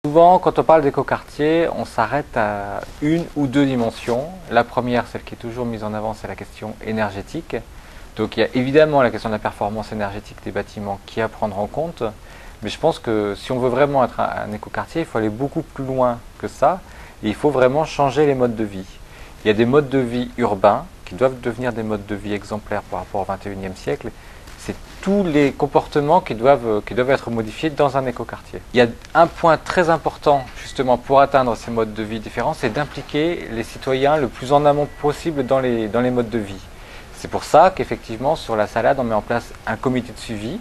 Souvent, quand on parle d'écoquartier, on s'arrête à une ou deux dimensions. La première, celle qui est toujours mise en avant, c'est la question énergétique. Donc il y a évidemment la question de la performance énergétique des bâtiments qui est à prendre en compte. Mais je pense que si on veut vraiment être un écoquartier, il faut aller beaucoup plus loin que ça. Et il faut vraiment changer les modes de vie. Il y a des modes de vie urbains qui doivent devenir des modes de vie exemplaires par rapport au XXIe siècle. C'est tous les comportements qui doivent être modifiés dans un écoquartier. Il y a un point très important justement pour atteindre ces modes de vie différents, c'est d'impliquer les citoyens le plus en amont possible dans les modes de vie. C'est pour ça qu'effectivement sur la Salade on met en place un comité de suivi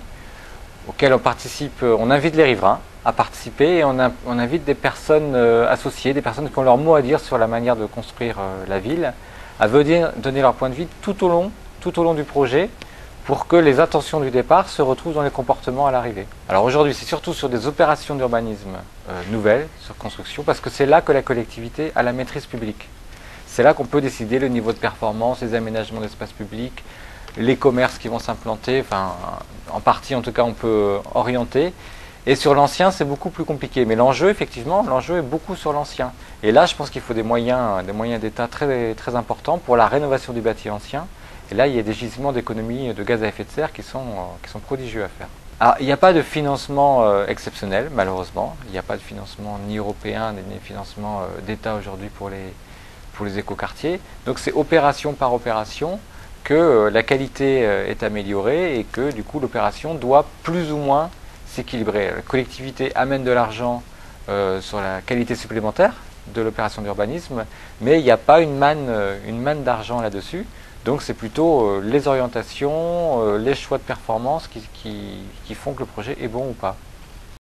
auquel on participe, on invite les riverains à participer et on invite des personnes associées, des personnes qui ont leur mot à dire sur la manière de construire la ville, à venir donner leur point de vue tout au long du projet, pour que les intentions du départ se retrouvent dans les comportements à l'arrivée. Alors aujourd'hui, c'est surtout sur des opérations d'urbanisme nouvelles, sur construction, parce que c'est là que la collectivité a la maîtrise publique. C'est là qu'on peut décider le niveau de performance, les aménagements d'espaces publics, les commerces qui vont s'implanter, enfin, en partie en tout cas on peut orienter. Et sur l'ancien, c'est beaucoup plus compliqué. Mais l'enjeu, effectivement, l'enjeu est beaucoup sur l'ancien. Et là, je pense qu'il faut des moyens d'État très, très importants pour la rénovation du bâti ancien. Et là, il y a des gisements d'économie de gaz à effet de serre qui sont prodigieux à faire. Alors, il n'y a pas de financement exceptionnel, malheureusement. Il n'y a pas de financement ni européen, ni financement d'État aujourd'hui pour les écoquartiers. Donc, c'est opération par opération que la qualité est améliorée et que, du coup, l'opération doit plus ou moins s'équilibrer. La collectivité amène de l'argent sur la qualité supplémentaire de l'opération d'urbanisme, mais il n'y a pas une manne d'argent là-dessus. Donc c'est plutôt les orientations, les choix de performance qui font que le projet est bon ou pas.